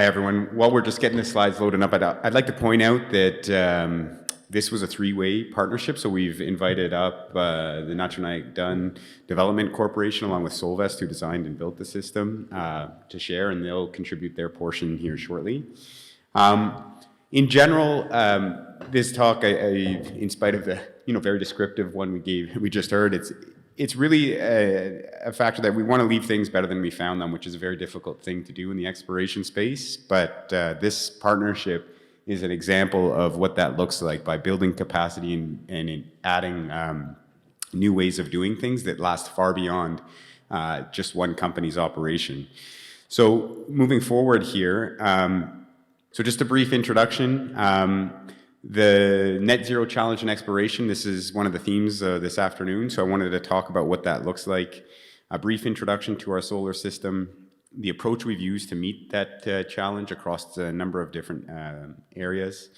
Hi, everyone. While we're just getting the slides loaded up, I'd like to point out that this was a three-way partnership. So we've invited up the Natchanayak Dunn Development Corporation along with Solvest, who designed and built the system, to share, and they'll contribute their portion here shortly. In general, this talk, in spite of the very descriptive one we just heard, it's really a factor that we want to leave things better than we found them, which is a very difficult thing to do in the exploration space. But this partnership is an example of what that looks like by building capacity and adding new ways of doing things that last far beyond just one company's operation. So moving forward here, so just a brief introduction. The Net Zero Challenge and Exploration, this is one of the themes this afternoon, so I wanted to talk about what that looks like, a brief introduction to our solar system, the approach we've used to meet that challenge across a number of different areas,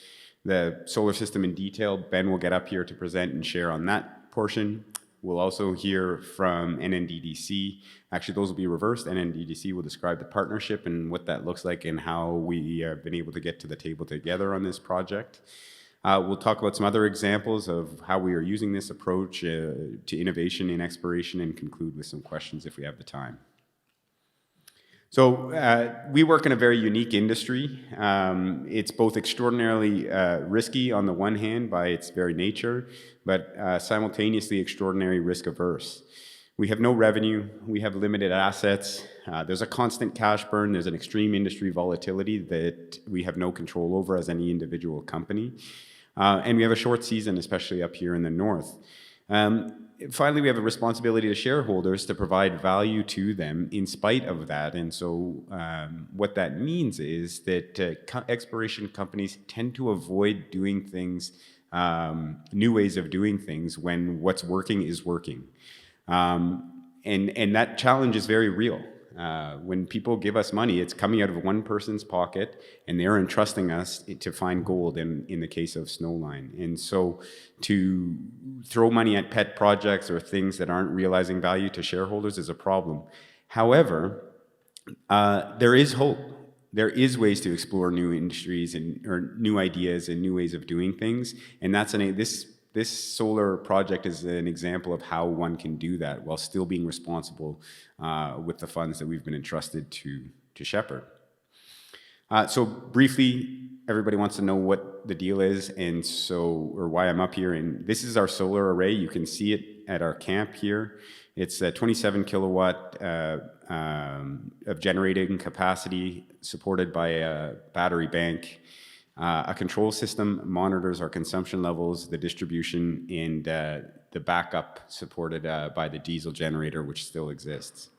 the solar system in detail. Ben will get up here to present and share on that portion. We'll also hear from NNDDC. Actually, those will be reversed. NNDDC will describe the partnership and what that looks like and how we have been able to get to the table together on this project. We'll talk about some other examples of how we are using this approach to innovation and exploration, and conclude with some questions if we have the time. So we work in a very unique industry. It's both extraordinarily risky on the one hand by its very nature, but simultaneously extraordinarily risk averse. We have no revenue, we have limited assets, there's a constant cash burn, there's an extreme industry volatility that we have no control over as any individual company. And we have a short season, especially up here in the north. Finally, we have a responsibility to shareholders to provide value to them in spite of that. And so what that means is that exploration companies tend to avoid doing things, new ways of doing things, when what's working is working. And that challenge is very real. When people give us money, it's coming out of one person's pocket, and they're entrusting us to find gold in the case of Snowline. And so to throw money at pet projects or things that aren't realizing value to shareholders is a problem. However, there is hope. There is ways to explore new industries or new ideas and new ways of doing things, and that's this solar project is an example of how one can do that while still being responsible with the funds that we've been entrusted to shepherd. So briefly, everybody wants to know what the deal is, or why I'm up here. And this is our solar array. You can see it at our camp here. It's a 27 kilowatt of generating capacity, supported by a battery bank. A control system monitors our consumption levels, the distribution, and the backup supported by the diesel generator, which still exists.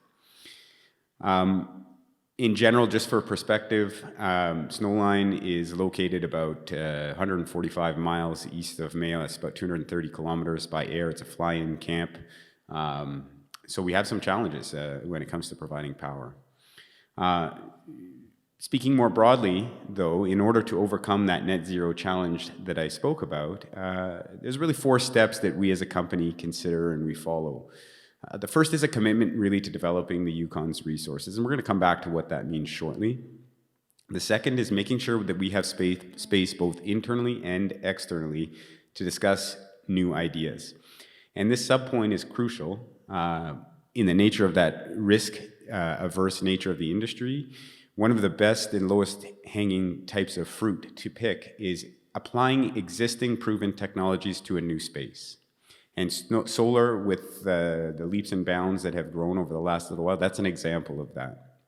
In general, just for perspective, Snowline is located about 145 miles east of Mayo. That's about 230 kilometers by air. It's a fly-in camp. So we have some challenges when it comes to providing power. Speaking more broadly, though, in order to overcome that net zero challenge that I spoke about, there's really 4 steps that we as a company consider and we follow. The first is a commitment really to developing the Yukon's resources, and we're going to come back to what that means shortly. The second is making sure that we have space both internally and externally to discuss new ideas. And this subpoint is crucial in the nature of that risk-averse nature of the industry. One of the best and lowest hanging types of fruit to pick is applying existing proven technologies to a new space. And solar, with the leaps and bounds that have grown over the last little while, that's an example of that.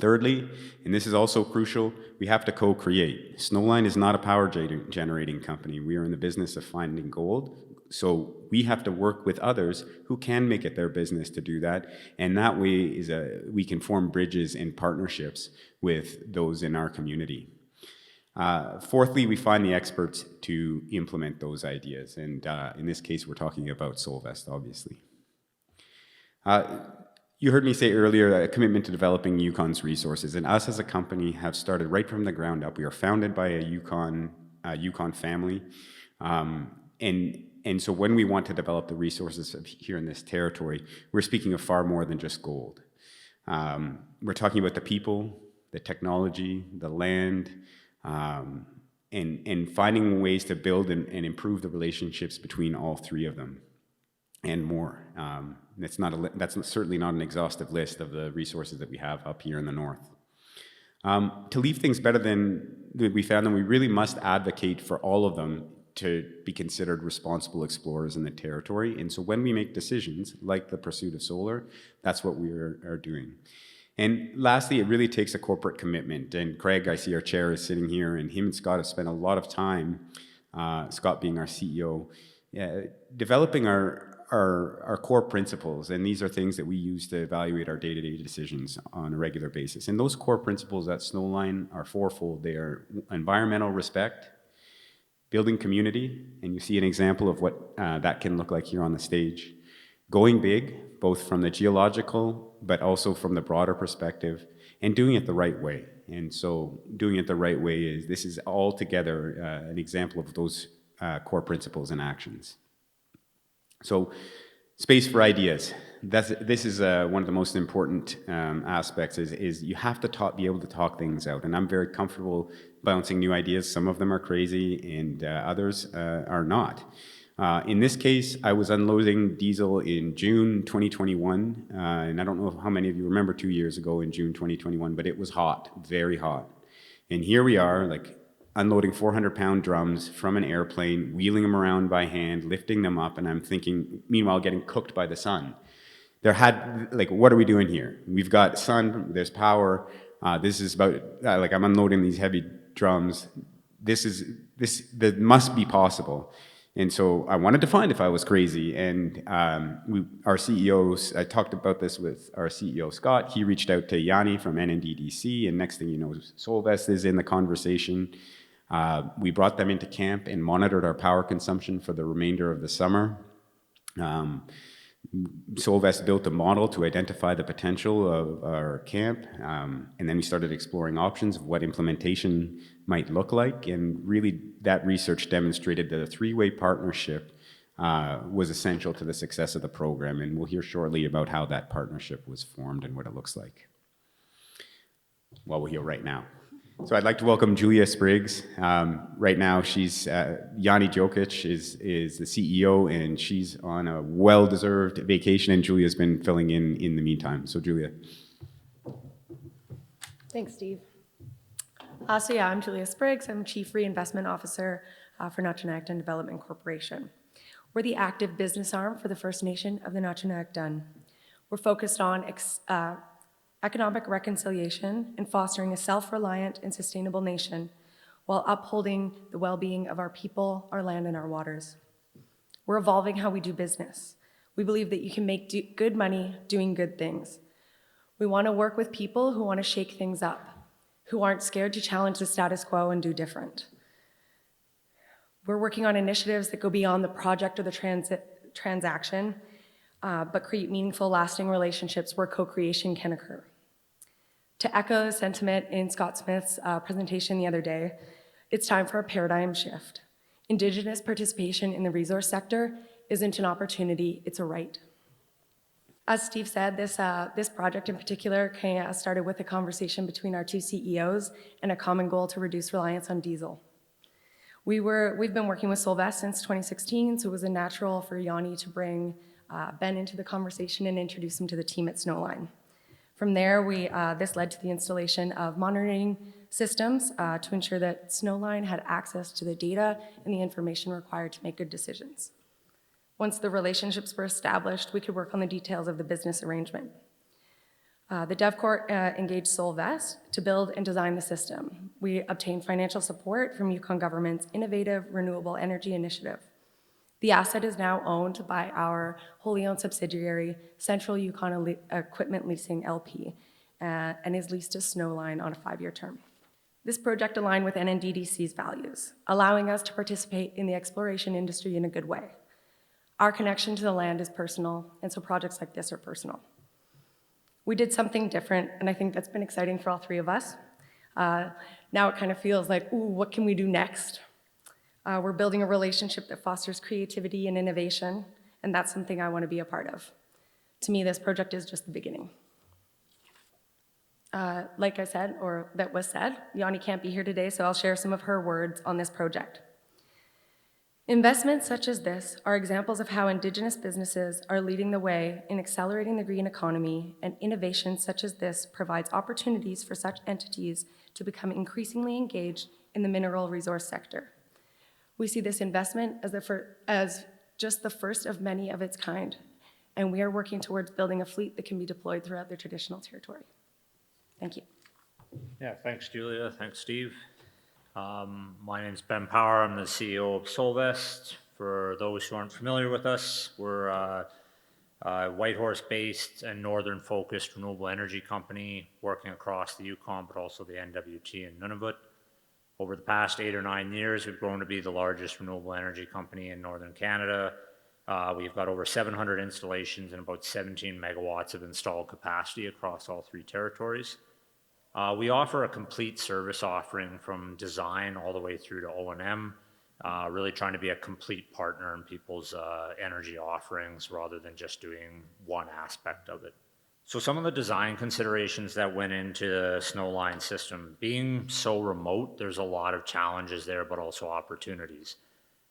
Thirdly, and this is also crucial, we have to co-create. Snowline is not a power generating company. We are in the business of finding gold. So we have to work with others who can make it their business to do that. And that way we can form bridges and partnerships with those in our community. Fourthly, we find the experts to implement those ideas. And in this case, we're talking about Solvest, obviously. You heard me say earlier a commitment to developing Yukon's resources. And us as a company have started right from the ground up. We are founded by a Yukon family. And so when we want to develop the resources here in this territory, we're speaking of far more than just gold. We're talking about the people, the technology, the land, and finding ways to build and improve the relationships between all three of them and more. That's certainly not an exhaustive list of the resources that we have up here in the north. To leave things better than we found them, we really must advocate for all of them to be considered responsible explorers in the territory. And so when we make decisions, like the pursuit of solar, that's what we are doing. And lastly, it really takes a corporate commitment. And Craig, I see our chair is sitting here, and him and Scott have spent a lot of time, Scott being our CEO, developing our core principles. And these are things that we use to evaluate our day-to-day decisions on a regular basis. And those core principles at Snowline are fourfold. They are environmental respect, building community, and you see an example of what that can look like here on the stage. Going big, both from the geological, but also from the broader perspective, and doing it the right way. And so doing it the right way this is altogether an example of those core principles and actions. So space for ideas. This is one of the most important aspects is you have to be able to talk things out. And I'm very comfortable bouncing new ideas. Some of them are crazy and others are not. In this case, I was unloading diesel in June 2021. And I don't know how many of you remember 2 years ago in June 2021, but it was hot, very hot. And here we are, like unloading 400-pound drums from an airplane, wheeling them around by hand, lifting them up, and I'm thinking, meanwhile, getting cooked by the sun. What are we doing here? We've got sun, there's power. This is about, I'm unloading these heavy drums. That must be possible. And so I wanted to find if I was crazy. And our CEOs, I talked about this with our CEO, Scott. He reached out to Yanni from NNDDC, and next thing you know, Solvest is in the conversation. We brought them into camp and monitored our power consumption for the remainder of the summer. Solvest built a model to identify the potential of our camp, and then we started exploring options of what implementation might look like, and really that research demonstrated that a three-way partnership was essential to the success of the program, and we'll hear shortly about how that partnership was formed and what it looks like. Well, we'll hear right now. So I'd like to welcome Julia Spriggs. Right now, she's Yanni Jokic is the CEO, and she's on a well-deserved vacation, and Julia's been filling in the meantime. So Julia. Thanks, Steve. I'm Julia Spriggs. I'm Chief Reinvestment Officer for Natchez Development Corporation. We're the active business arm for the First Nation of the Natchez. We're focused on economic reconciliation and fostering a self-reliant and sustainable nation while upholding the well-being of our people, our land, and our waters. We're evolving how we do business. We believe that you can make good money doing good things. We want to work with people who want to shake things up, who aren't scared to challenge the status quo and do different. We're working on initiatives that go beyond the project or the transaction, but create meaningful, lasting relationships where co-creation can occur. To echo the sentiment in Scott Smith's presentation the other day, it's time for a paradigm shift. Indigenous participation in the resource sector isn't an opportunity, it's a right. As Steve said, this project in particular started with a conversation between our two CEOs and a common goal to reduce reliance on diesel. We've been working with Solvest since 2016, so it was a natural for Yanni to bring Ben into the conversation and introduce him to the team at Snowline. From there, this led to the installation of monitoring systems to ensure that Snowline had access to the data and the information required to make good decisions. Once the relationships were established, we could work on the details of the business arrangement. The DevCorp engaged Solvest to build and design the system. We obtained financial support from Yukon Government's innovative Renewable Energy Initiative. The asset is now owned by our wholly owned subsidiary, Central Yukon Equipment Leasing LP, and is leased to Snowline on a 5-year term. This project aligned with NNDDC's values, allowing us to participate in the exploration industry in a good way. Our connection to the land is personal, and so projects like this are personal. We did something different, and I think that's been exciting for all three of us. Now it kind of feels like, ooh, what can we do next? We're building a relationship that fosters creativity and innovation, and that's something I want to be a part of. To me, this project is just the beginning. Like I said, or that was said, Yanni can't be here today, so I'll share some of her words on this project. Investments such as this are examples of how Indigenous businesses are leading the way in accelerating the green economy, and innovation such as this provides opportunities for such entities to become increasingly engaged in the mineral resource sector. We see this investment as just the first of many of its kind, and we are working towards building a fleet that can be deployed throughout their traditional territory. Thank you. Yeah, thanks, Julia. Thanks, Steve. My name's Ben Power. I'm the CEO of Solvest. For those who aren't familiar with us, we're a Whitehorse-based and northern-focused renewable energy company working across the Yukon, but also the NWT and Nunavut. Over the past 8 or 9 years, we've grown to be the largest renewable energy company in northern Canada. We've got over 700 installations and about 17 megawatts of installed capacity across all 3 territories. We offer a complete service offering from design all the way through to O&M, really trying to be a complete partner in people's energy offerings rather than just doing one aspect of it. So some of the design considerations that went into the Snowline system, being so remote, there's a lot of challenges there, but also opportunities.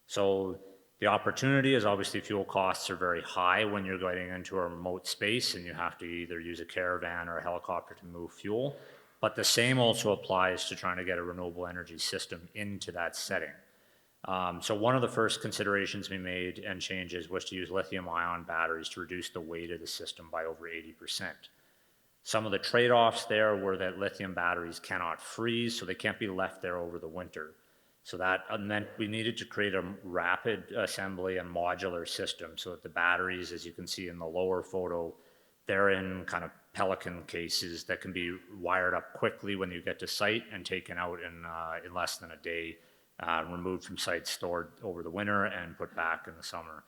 So the opportunity is obviously fuel costs are very high when you're going into a remote space and you have to either use a caravan or a helicopter to move fuel. But the same also applies to trying to get a renewable energy system into that setting. So one of the first considerations we made and changes was to use lithium-ion batteries to reduce the weight of the system by over 80%. Some of the trade-offs there were that lithium batteries cannot freeze, so they can't be left there over the winter. So that meant we needed to create a rapid assembly and modular system so that the batteries, as you can see in the lower photo, they're in kind of Pelican cases that can be wired up quickly when you get to site and taken out in less than a day, removed from site, stored over the winter, and put back in the summer.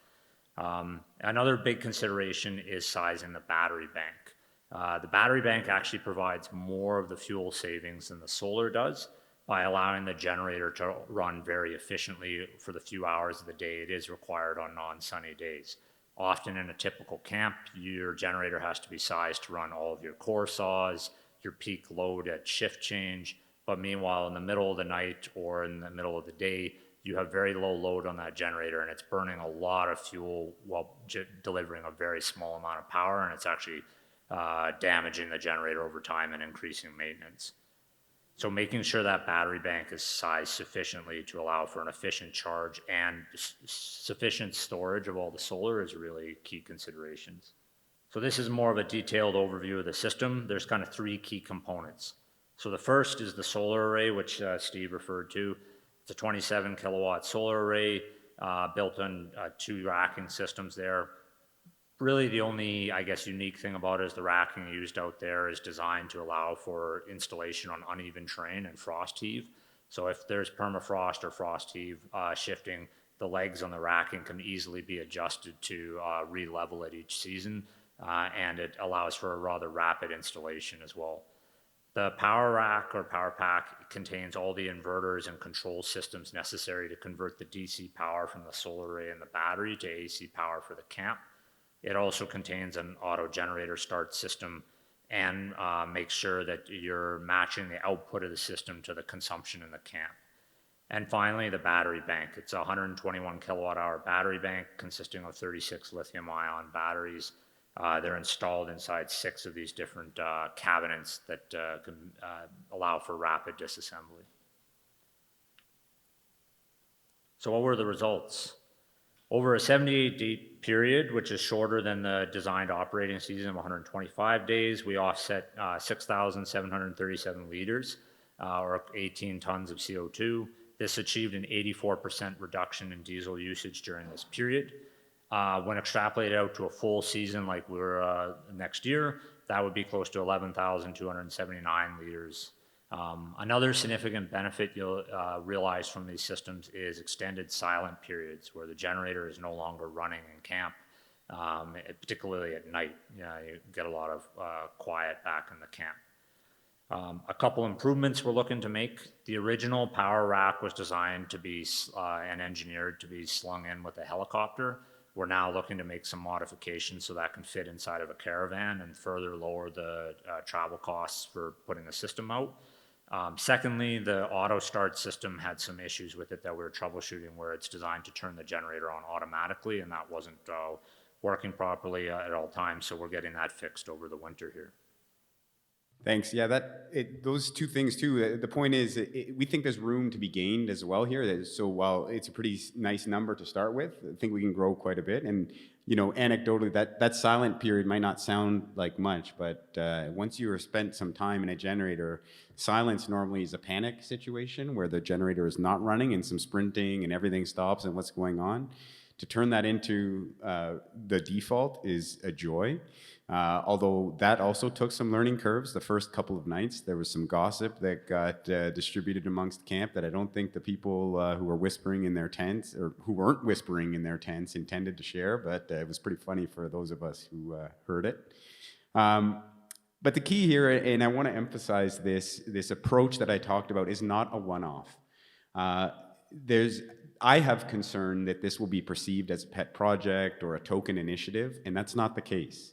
Another big consideration is sizing the battery bank. The battery bank actually provides more of the fuel savings than the solar does by allowing the generator to run very efficiently for the few hours of the day it is required on non-sunny days. Often in a typical camp, your generator has to be sized to run all of your core saws, your peak load at shift change, but meanwhile in the middle of the night or in the middle of the day, you have very low load on that generator and it's burning a lot of fuel while delivering a very small amount of power, and it's actually damaging the generator over time and increasing maintenance. So making sure that battery bank is sized sufficiently to allow for an efficient charge and sufficient storage of all the solar is really key considerations. So this is more of a detailed overview of the system. There's kind of 3 key components. So the first is the solar array, which Steve referred to. It's a 27 kilowatt solar array built on 2 racking systems there. Really the only, I guess, unique thing about it is the racking used out there is designed to allow for installation on uneven terrain and frost heave. So if there's permafrost or frost heave shifting, the legs on the racking can easily be adjusted to re-level at each season, and it allows for a rather rapid installation as well. The power rack or power pack contains all the inverters and control systems necessary to convert the DC power from the solar array and the battery to AC power for the camp. It also contains an auto generator start system and makes sure that you're matching the output of the system to the consumption in the camp. And finally, the battery bank. It's a 121 kilowatt hour battery bank consisting of 36 lithium ion batteries. They're installed inside 6 of these different cabinets that can allow for rapid disassembly. So what were the results? Over a 78-day period, which is shorter than the designed operating season of 125 days, we offset 6,737 liters, or 18 tons of CO2. This achieved an 84% reduction in diesel usage during this period. When extrapolated out to a full season like we're next year, that would be close to 11,279 liters. Another significant benefit you'll realize from these systems is extended silent periods where the generator is no longer running in camp, particularly at night. You get a lot of quiet back in the camp. A couple improvements we're looking to make. The original power rack was designed to be and engineered to be slung in with a helicopter. We're now looking to make some modifications so that can fit inside of a caravan and further lower the travel costs for putting the system out. Secondly, the auto start system had some issues with it that we were troubleshooting, where it's designed to turn the generator on automatically, and that wasn't working properly at all times, so we're getting that fixed over the winter here. Thanks. Yeah, those two things too. The point is, we think there's room to be gained as well here. So while it's a pretty nice number to start with, I think we can grow quite a bit. And anecdotally, that silent period might not sound like much, but once you have spent some time in a generator, silence normally is a panic situation where the generator is not running and some sprinting and everything stops and what's going on. To turn that into the default is a joy. Although that also took some learning curves. The first couple of nights, there was some gossip that got distributed amongst camp that I don't think the people who were whispering in their tents, or who weren't whispering in their tents, intended to share, but it was pretty funny for those of us who heard it. But the key here, and I want to emphasize this approach that I talked about, is not a one-off. I have concern that this will be perceived as a pet project or a token initiative, and that's not the case.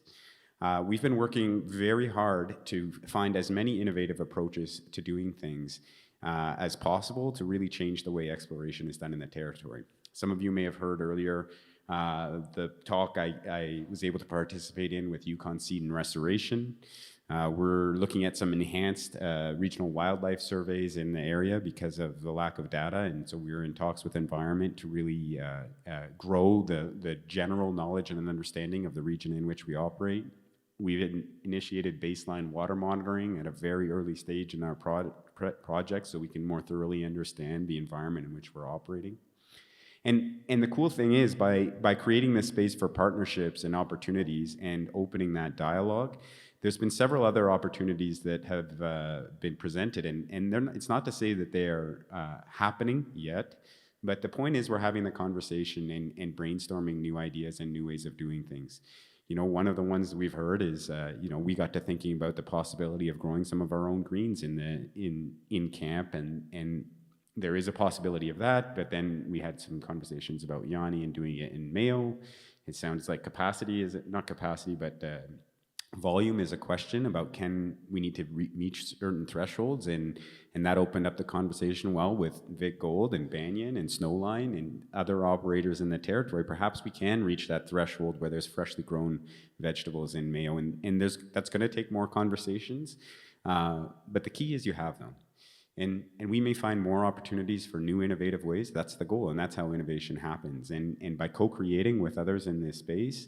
We've been working very hard to find as many innovative approaches to doing things as possible to really change the way exploration is done in the territory. Some of you may have heard earlier the talk I was able to participate in with Yukon Seed and Restoration. We're looking at some enhanced regional wildlife surveys in the area because of the lack of data, and so we're in talks with Environment to really grow the general knowledge and understanding of the region in which we operate. We've initiated baseline water monitoring at a very early stage in our project so we can more thoroughly understand the environment in which we're operating. And the cool thing is, by creating this space for partnerships and opportunities and opening that dialogue, there's been several other opportunities that have been presented, and it's not to say that they are happening yet, but the point is we're having the conversation and brainstorming new ideas and new ways of doing things. One of the ones we've heard is, we got to thinking about the possibility of growing some of our own greens in camp, and there is a possibility of that, but then we had some conversations about Yanni and doing it in Mayo. It sounds like volume is a question about we need to reach certain thresholds, and that opened up the conversation with Vic Gold and Banyan and Snowline and other operators in the territory. Perhaps we can reach that threshold where there's freshly grown vegetables in Mayo, and that's going to take more conversations, but the key is you have them. And we may find more opportunities for new innovative ways. That's the goal, and that's how innovation happens. And by co-creating with others in this space,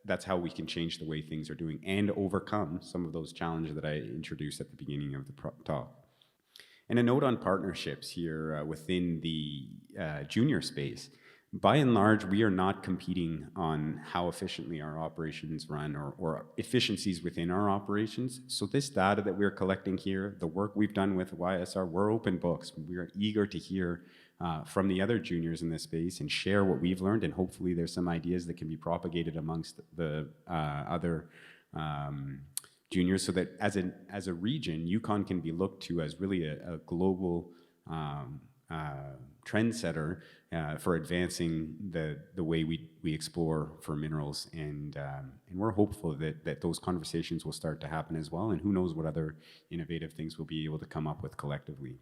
that's how we can change the way things are doing and overcome some of those challenges that I introduced at the beginning of the talk. And a note on partnerships here within the junior space. By and large, we are not competing on how efficiently our operations run or efficiencies within our operations. So this data that we're collecting here, the work we've done with YSR, we're open books. We are eager to hear from the other juniors in this space and share what we've learned, and hopefully there's some ideas that can be propagated amongst the other juniors, so that as a region, Yukon can be looked to as really a global trendsetter for advancing the way we explore for minerals, and we're hopeful that those conversations will start to happen as well, and who knows what other innovative things we'll be able to come up with collectively.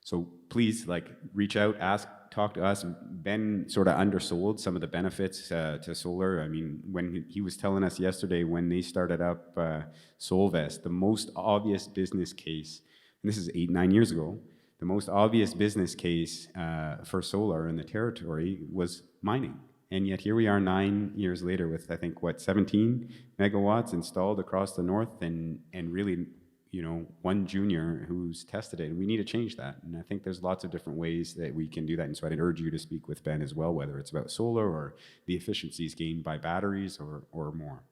So please, reach out, talk to us. Ben sort of undersold some of the benefits to solar. I mean, when he was telling us yesterday when they started up Solvest, the most obvious business case, and this is 8-9 years ago, the most obvious business case for solar in the territory was mining. And yet here we are 9 years later with, I think, 17 megawatts installed across the north, and really, one junior who's tested it, and we need to change that. And I think there's lots of different ways that we can do that. And so I'd urge you to speak with Ben as well, whether it's about solar or the efficiencies gained by batteries or more.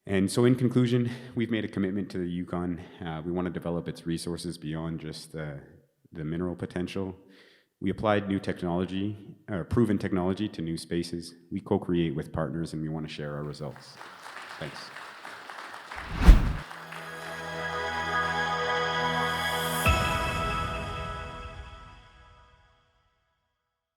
And so in conclusion, we've made a commitment to the Yukon. We want to develop its resources beyond just the mineral potential. We applied new technology, proven technology to new spaces. We co-create with partners, and we want to share our results. Thanks.